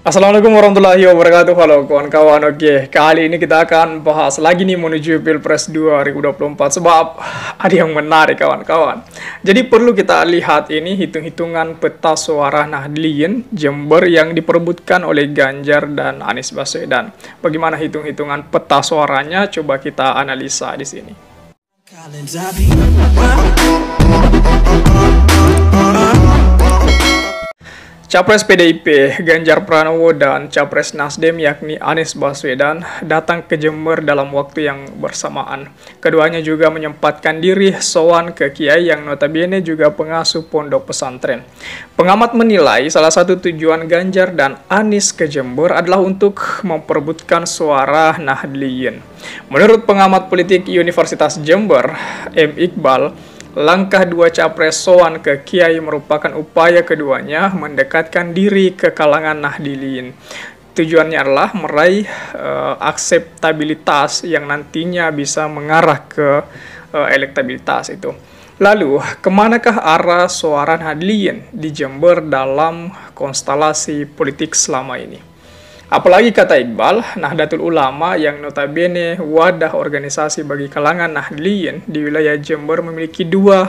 Assalamualaikum warahmatullahi wabarakatuh. Halo kawan-kawan. Oke, kali ini kita akan bahas lagi nih menuju Pilpres 2024 sebab ada yang menarik kawan-kawan. Jadi perlu kita lihat ini hitung-hitungan peta suara Nahdliyin Jember yang diperebutkan oleh Ganjar dan Anies Baswedan. Bagaimana hitung-hitungan peta suaranya? Coba kita analisa di sini. Capres PDIP Ganjar Pranowo dan Capres Nasdem yakni Anies Baswedan datang ke Jember dalam waktu yang bersamaan. Keduanya juga menyempatkan diri sowan ke Kiai yang notabene juga pengasuh pondok pesantren. Pengamat menilai salah satu tujuan Ganjar dan Anies ke Jember adalah untuk memperebutkan suara Nahdliyin. Menurut pengamat politik Universitas Jember, M. Iqbal, langkah dua capres sowan ke Kiai merupakan upaya keduanya mendekatkan diri ke kalangan Nahdliyin. Tujuannya adalah meraih akseptabilitas yang nantinya bisa mengarah ke elektabilitas itu. Lalu, kemanakah arah suara Nahdliyin di Jember dalam konstelasi politik selama ini? Apalagi kata Iqbal, Nahdlatul Ulama yang notabene wadah organisasi bagi kalangan Nahdliyin di wilayah Jember memiliki dua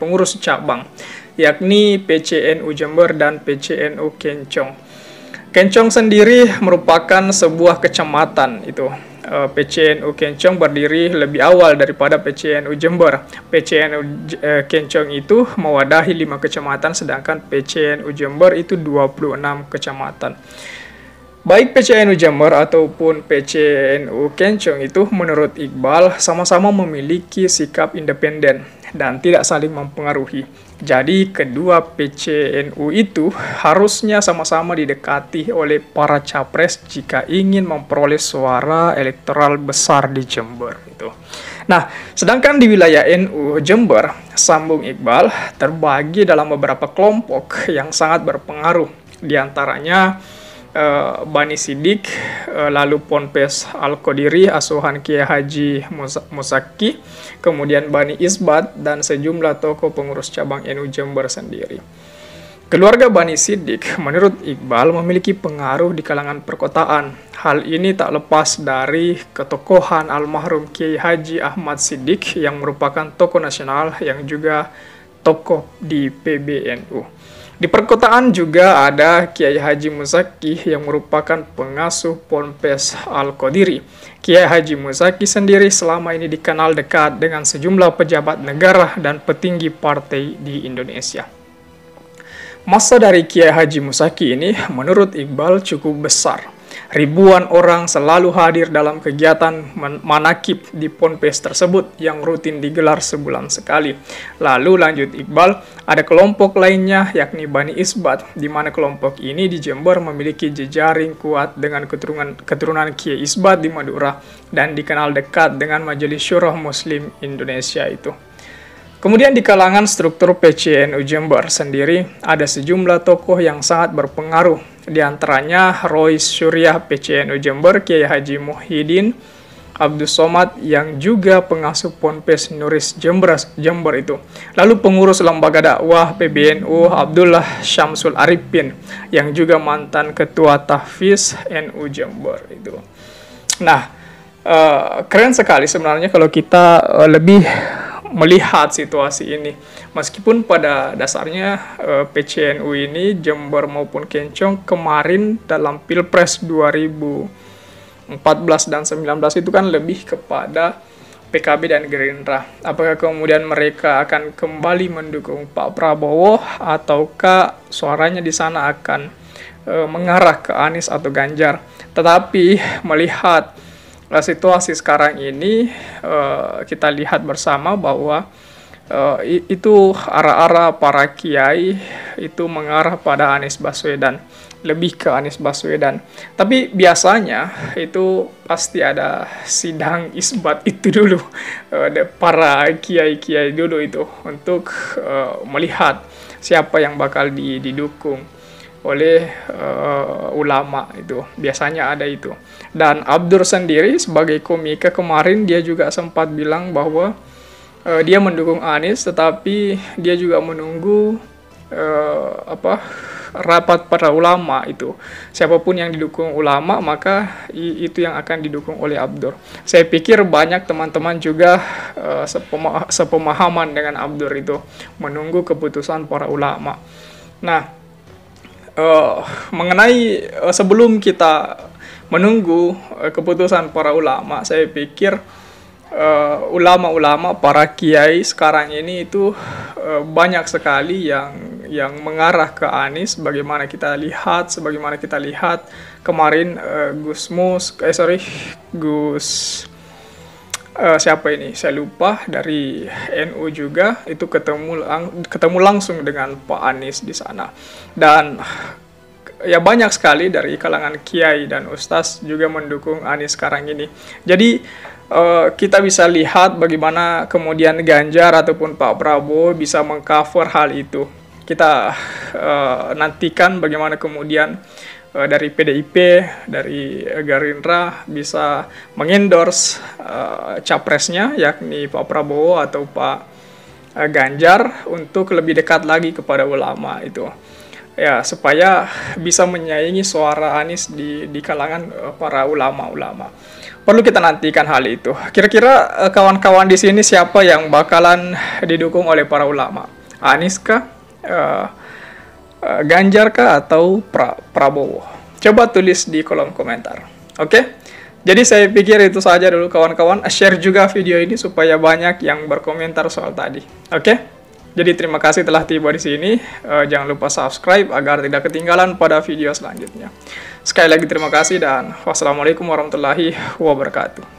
pengurus cabang, yakni PCNU Jember dan PCNU Kencong. Kencong sendiri merupakan sebuah kecamatan itu. PCNU Kencong berdiri lebih awal daripada PCNU Jember. PCNU Kencong itu mewadahi 5 kecamatan, sedangkan PCNU Jember itu 26 kecamatan. Baik PCNU Jember ataupun PCNU Kencong itu menurut Iqbal sama-sama memiliki sikap independen dan tidak saling mempengaruhi. Jadi kedua PCNU itu harusnya sama-sama didekati oleh para capres jika ingin memperoleh suara elektoral besar di Jember itu. Nah, sedangkan di wilayah NU Jember, sambung Iqbal, terbagi dalam beberapa kelompok yang sangat berpengaruh. Di antaranya Bani Sidik, lalu Ponpes Al-Qodiri, asuhan Kiai Haji Muzaki, kemudian Bani Isbat, dan sejumlah tokoh pengurus cabang NU Jember sendiri. Keluarga Bani Sidik, menurut Iqbal, memiliki pengaruh di kalangan perkotaan. Hal ini tak lepas dari ketokohan almarhum Kiai Haji Ahmad Sidik yang merupakan tokoh nasional yang juga tokoh di PBNU. Di perkotaan juga ada Kiai Haji Muzaki yang merupakan pengasuh Ponpes Al-Qodiri. Kiai Haji Muzaki sendiri selama ini dikenal dekat dengan sejumlah pejabat negara dan petinggi partai di Indonesia. Masa dari Kiai Haji Muzaki ini menurut Iqbal cukup besar. Ribuan orang selalu hadir dalam kegiatan manakib di Ponpes tersebut yang rutin digelar sebulan sekali. Lalu lanjut Iqbal, ada kelompok lainnya yakni Bani Isbat, di mana kelompok ini di Jember memiliki jejaring kuat dengan keturunan Kiai Isbat di Madura dan dikenal dekat dengan Majelis Syuro Muslim Indonesia itu. Kemudian di kalangan struktur PCNU Jember sendiri ada sejumlah tokoh yang sangat berpengaruh. Di antaranya Rois Syuriah PCNU Jember, Kiai Haji Muhyiddin Abdus Somad yang juga pengasuh Ponpes Nuris Jember itu. Lalu pengurus lembaga dakwah PBNU Abdullah Syamsul Arifin yang juga mantan ketua tahfiz NU Jember itu. Nah, keren sekali sebenarnya kalau kita lebih melihat situasi ini. Meskipun pada dasarnya PCNU ini Jember maupun Kencong kemarin dalam Pilpres 2014 dan 19 itu kan lebih kepada PKB dan Gerindra. Apakah kemudian mereka akan kembali mendukung Pak Prabowo ataukah suaranya di sana akan mengarah ke Anies atau Ganjar? Tetapi melihat situasi sekarang ini kita lihat bersama bahwa itu arah-arah para kiai itu mengarah pada Anies Baswedan, lebih ke Anies Baswedan. Tapi biasanya itu pasti ada sidang isbat itu dulu, para kiai-kiai dulu itu untuk melihat siapa yang bakal didukung oleh ulama itu. Biasanya ada itu. Dan Abdur sendiri sebagai komika kemarin dia juga sempat bilang bahwa dia mendukung Anies, tetapi dia juga menunggu rapat para ulama itu, siapapun yang didukung ulama maka itu yang akan didukung oleh Abdur. Saya pikir banyak teman-teman juga sepemahaman dengan Abdur itu, menunggu keputusan para ulama. Nah, mengenai sebelum kita menunggu keputusan para ulama, saya pikir ulama-ulama, para kiai sekarang ini itu banyak sekali yang mengarah ke Anies. Sebagaimana kita lihat kemarin siapa ini saya lupa, dari NU juga itu ketemu langsung dengan Pak Anies di sana. Dan ya banyak sekali dari kalangan kiai dan ustaz juga mendukung Anies sekarang ini. Jadi kita bisa lihat bagaimana kemudian Ganjar ataupun Pak Prabowo bisa mengcover hal itu. Kita nantikan bagaimana kemudian dari PDIP, dari Gerindra bisa mengendorse capresnya, yakni Pak Prabowo atau Pak Ganjar, untuk lebih dekat lagi kepada ulama itu. Ya, supaya bisa menyaingi suara Anies di kalangan para ulama-ulama. Perlu kita nantikan hal itu. Kira-kira kawan-kawan di sini siapa yang bakalan didukung oleh para ulama? Anies kah? Ganjar kah? Atau Prabowo? Coba tulis di kolom komentar. Oke? Jadi saya pikir itu saja dulu kawan-kawan. Share juga video ini supaya banyak yang berkomentar soal tadi. Oke? Jadi terima kasih telah tiba di sini. Jangan lupa subscribe agar tidak ketinggalan pada video selanjutnya. Sekali lagi terima kasih dan wassalamualaikum warahmatullahi wabarakatuh.